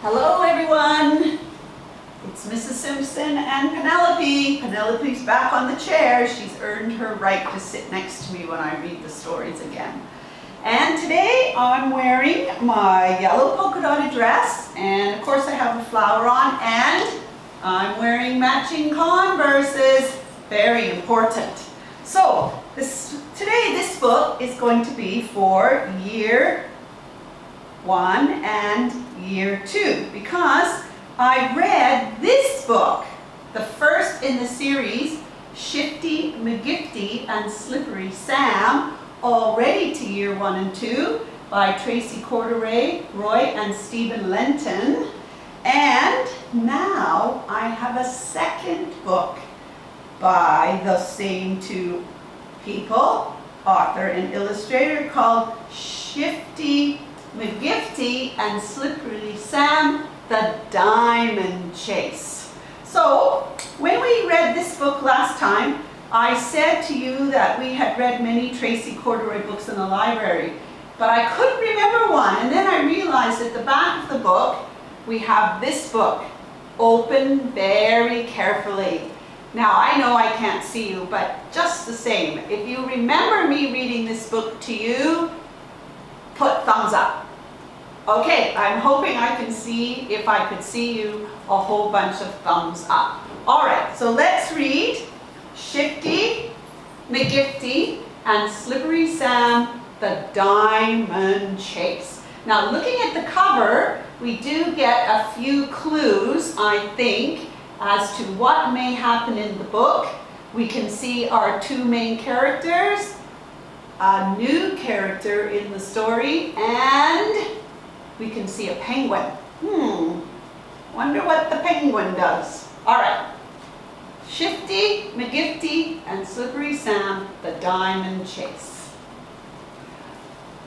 Hello everyone! It's Mrs. Simpson and Penelope. Penelope's back on the chair. She's earned her right to sit next to me when I read the stories again. And today I'm wearing my yellow polka dotted dress, and of course I have a flower on, and I'm wearing matching Converses. Very important. So today this book is going to be for year 1 and year 2, because I read this book, the first in the series, Shifty McGifty and Slippery Sam, already to year 1 and 2 by Tracy Corderay, Roy and Stephen Lenton. And now I have a second book by the same two people, author and illustrator, called Shifty McGifty and Slippery Sam, The Diamond Chase. So, when we read this book last time, I said to you that we had read many Tracy Corderay books in the library, but I couldn't remember one, and then I realized at the back of the book, we have this book, open very carefully. Now, I know I can't see you, but just the same, if you remember me reading this book to you, put thumbs up. Okay, I'm hoping I can see, if I could see you, a whole bunch of thumbs up. All right, so let's read Shifty McGifty and Slippery Sam, The Diamond Chase. Now, looking at the cover, we do get a few clues, I think, as to what may happen in the book. We can see our two main characters, a new character in the story, and we can see a penguin. Wonder what the penguin does. All right. Shifty McGifty and Slippery Sam, The Diamond Chase.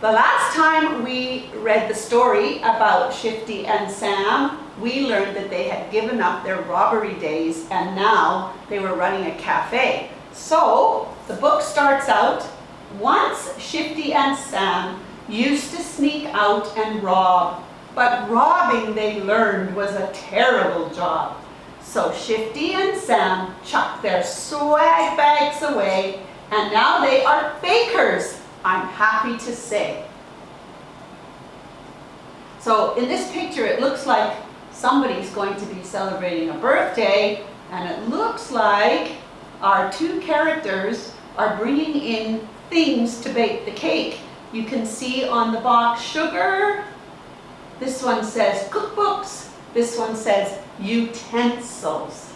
The last time we read the story about Shifty and Sam, we learned that they had given up their robbery days and now they were running a cafe. So the book starts out, once Shifty and Sam used to sneak out and rob, but robbing, they learned, was a terrible job. So Shifty and Sam chucked their swag bags away, and now they are bakers, I'm happy to say. So in this picture, it looks like somebody's going to be celebrating a birthday, and it looks like our two characters are bringing in things to bake the cake. You can see on the box sugar. This one says cookbooks. This one says utensils.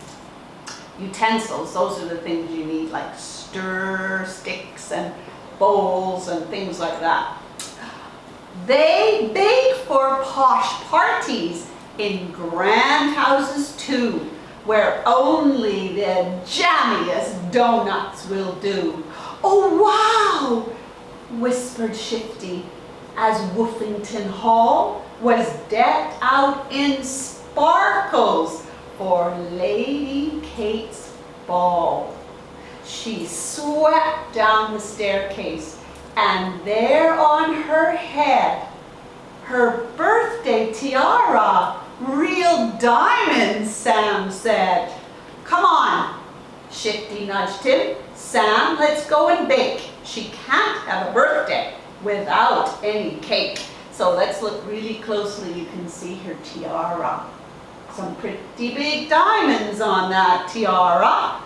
Utensils, those are the things you need, like stir sticks and bowls and things like that. They bake for posh parties in grand houses too, where only the jammiest donuts will do. Oh wow! Whispered Shifty, as Woofington Hall was decked out in sparkles for Lady Kate's ball. She swept down the staircase, and there on her head, her birthday tiara, real diamonds, Sam said. Come on, Shifty nudged him. Sam, let's go and bake. She can't have a birthday without any cake. So let's look really closely. You can see her tiara. Some pretty big diamonds on that tiara.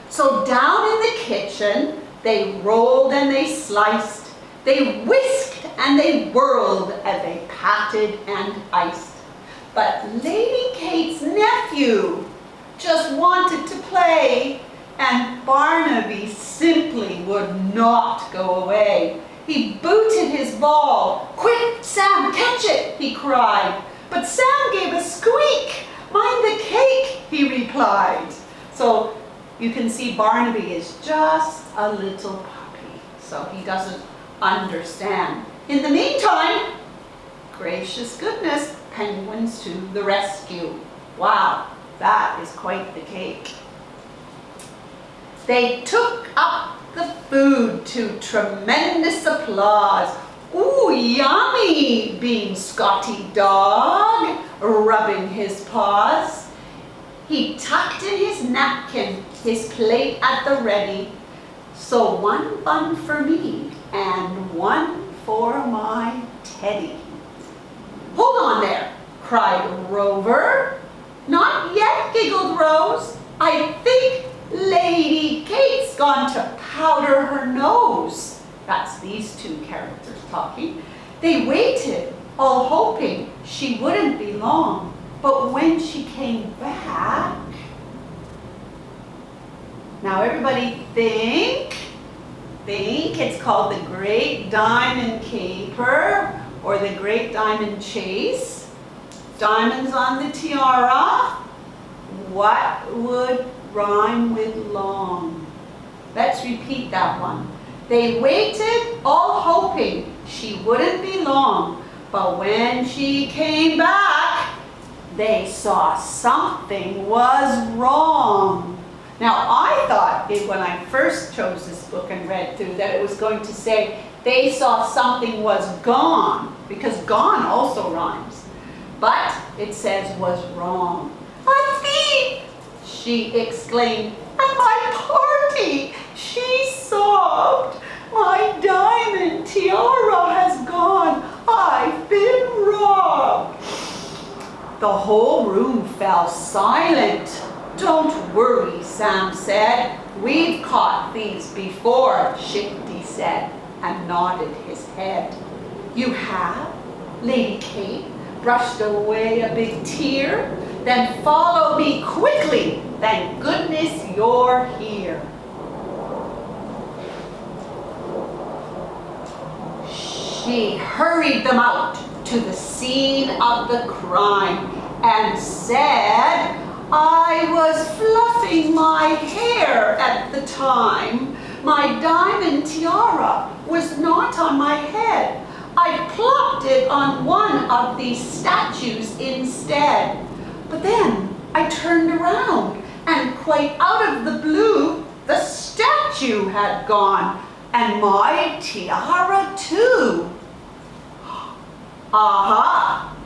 So down in the kitchen, they rolled and they sliced. They whisked and they whirled as they patted and iced. But Lady Kate's nephew just wanted to play, and Barnaby simply would not go away. He booted his ball. Quick, Sam, catch it, he cried. But Sam gave a squeak. Mind the cake, he replied. So you can see Barnaby is just a little puppy, so he doesn't understand. In the meantime, gracious goodness, penguins to the rescue. Wow, that is quite the cake. They took up the food to tremendous applause. Ooh, yummy, beamed Scotty Dog, rubbing his paws. He tucked in his napkin, his plate at the ready. So one bun for me and one for my Teddy. Hold on there, cried Rover. Not yet, giggled Rose. I think Lady Kate's gone to powder her nose. That's these two characters talking. They waited, all hoping she wouldn't be long. But when she came back... Now everybody think. It's called the Great Diamond Caper or the Great Diamond Chase. Diamonds on the tiara. What would rhyme with long? Let's repeat that one. They waited, all hoping she wouldn't be long. But when she came back, they saw something was wrong. Now, I thought when I first chose this book and read through that it was going to say they saw something was gone, because gone also rhymes. But it says was wrong. A thief, she exclaimed, at my party, she sobbed. My diamond tiara has gone. I've been robbed. The whole room fell silent. Don't worry, Sam said. We've caught thieves before, Shifty said, and nodded his head. You have? Lady Kate brushed away a big tear. Then follow me quickly. Thank goodness you're here. She hurried them out to the scene of the crime and said, I was fluffing my hair at the time. My diamond tiara was not on my head. I plopped it on one of these statues instead. But then I turned around and quite out of the blue, the statue had gone and my tiara too. Aha,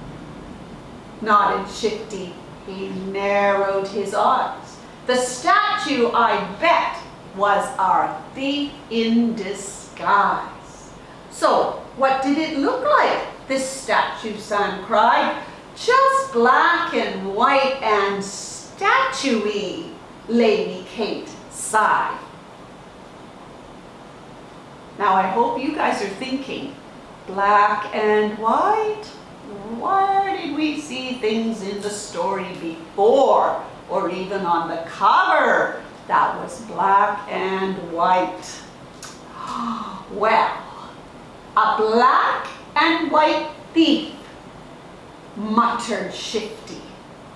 nodded Shifty. He narrowed his eyes. The statue, I bet, was our thief in disguise. So, what did it look like, this statue, Sam cried. Just black and white and statuey, Lady Kate sighed. Now, I hope you guys are thinking, black and white? Where did we see things in the story before, or even on the cover that was black and white? Well, a black and white thief, muttered Shifty.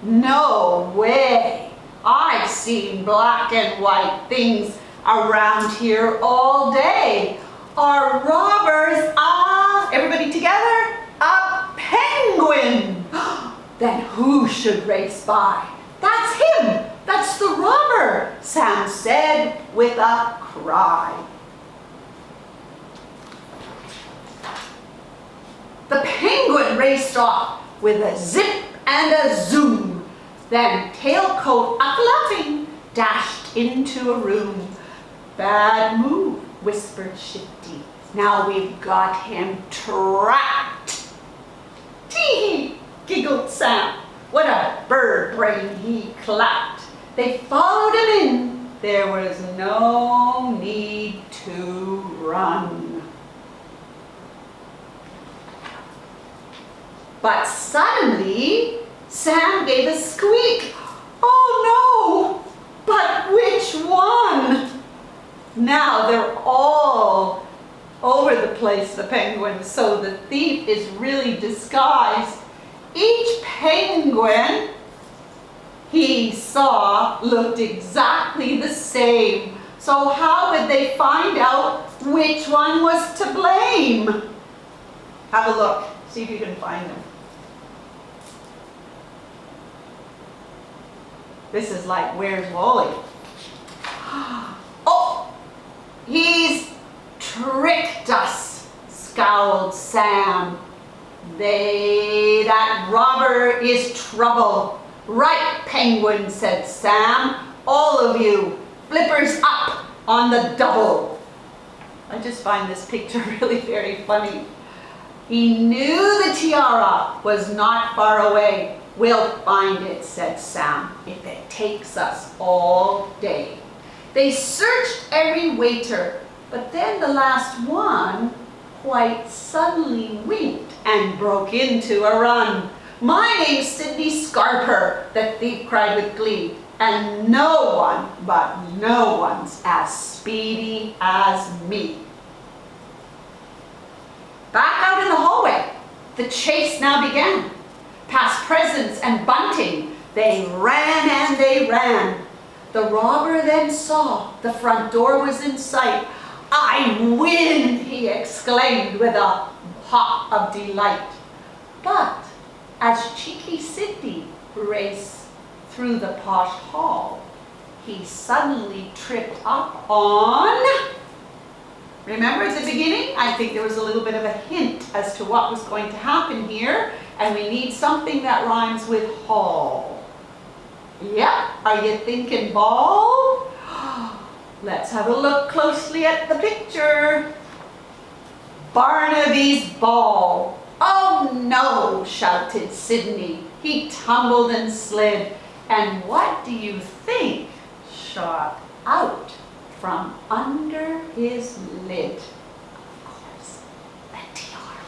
No way! I've seen black and white things around here all day. Are robbers, everybody together? A penguin! Then who should race by? That's him! That's the robber! Sam said with a cry. The penguin raced off with a zip and a zoom. Then tailcoat a-fluffing dashed into a room. Bad move, whispered Shifty. Now we've got him trapped. Tee-hee, giggled Sam. What a bird brain he clapped. They followed him in. There was no need to run. But suddenly, Sam gave a squeak. Oh no! But which one? Now they're all over the place, the penguins, so the thief is really disguised. Each penguin he saw looked exactly the same. So how would they find out which one was to blame? Have a look, see if you can find them. This is like, where's Wally? Oh, he's tricked us, scowled Sam. That robber is trouble. Right, Penguin, said Sam. All of you, flippers up on the double. I just find this picture really very funny. He knew the tiara was not far away. We'll find it, said Sam, if it takes us all day. They searched every waiter, but then the last one quite suddenly winked and broke into a run. My name's Sidney Scarper, the thief cried with glee, and no one, but no one's as speedy as me. Back out in the hallway, the chase now began. Past presents and bunting, they ran and they ran. The robber then saw the front door was in sight. I win, he exclaimed with a hop of delight. But as cheeky Sidney raced through the posh hall, he suddenly tripped up on... Remember at the beginning, I think there was a little bit of a hint as to what was going to happen here, and we need something that rhymes with hall. Yep, are you thinking ball? Let's have a look closely at the picture. Barnaby's ball. Oh no, shouted Sidney. He tumbled and slid, and what do you think shot out from under his lid? Of course, the tiara.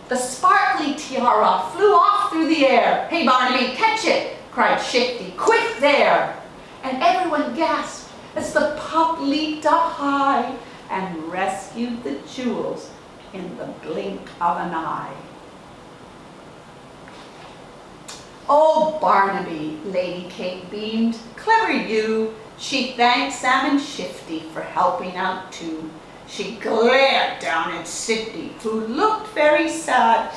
The sparkly tiara flew off through the air. Hey Barnaby, catch it, cried Shifty. Quick there! And everyone gasped as the pup leaped up high and rescued the jewels in the blink of an eye. Oh, Barnaby, Lady Kate beamed. Clever you. She thanked Sam and Shifty for helping out too. She glared down at Sidney, who looked very sad.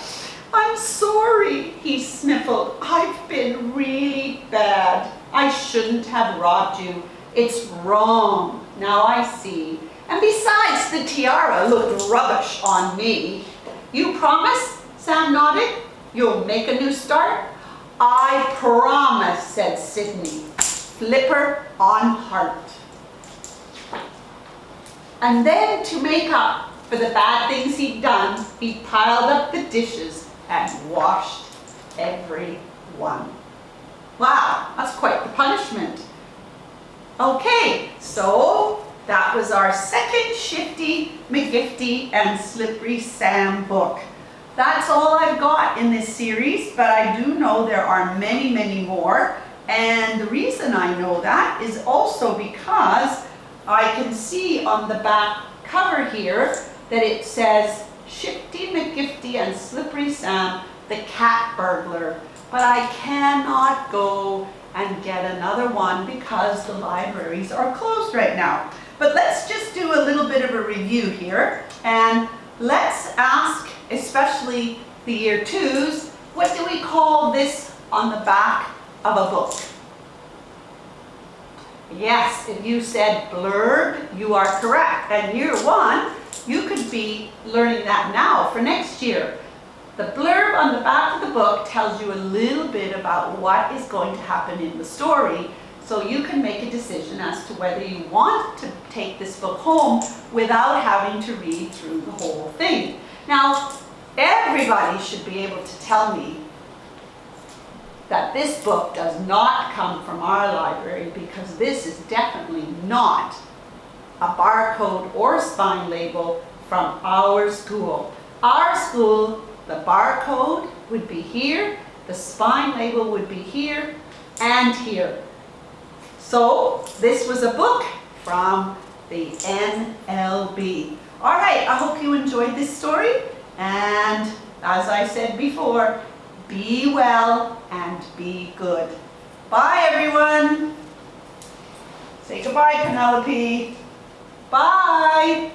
I'm sorry, he sniffled. I've been really bad. I shouldn't have robbed you. It's wrong. Now I see. And besides, the tiara looked rubbish on me. You promise? Sam nodded. You'll make a new start? I promise, said Sidney. Flipper on heart. And then to make up for the bad things he'd done, he piled up the dishes and washed every one. Wow, that's quite the punishment. Okay, so that was our second Shifty, McGifty, and Slippery Sam book. That's all I've got in this series, but I do know there are many, many more. And the reason I know that is also because I can see on the back cover here that it says Shifty, McGifty, and Slippery Sam, the cat burglar. But I cannot go and get another one because the libraries are closed right now. But let's just do a little bit of a review here, and let's ask, especially the year twos, what do we call this on the back of a book? Yes, if you said blurb, you are correct. And year one, you could be learning that now for next year. The blurb on the back of the book tells you a little bit about what is going to happen in the story, so you can make a decision as to whether you want to take this book home without having to read through the whole thing. Now, everybody should be able to tell me that this book does not come from our library, because this is definitely not a barcode or spine label from our school. Our school, the barcode would be here, the spine label would be here and here. So this was a book from the NLB. All right, I hope you enjoyed this story, and as I said before, be well and be good. Bye, everyone. Say goodbye, Penelope. Bye.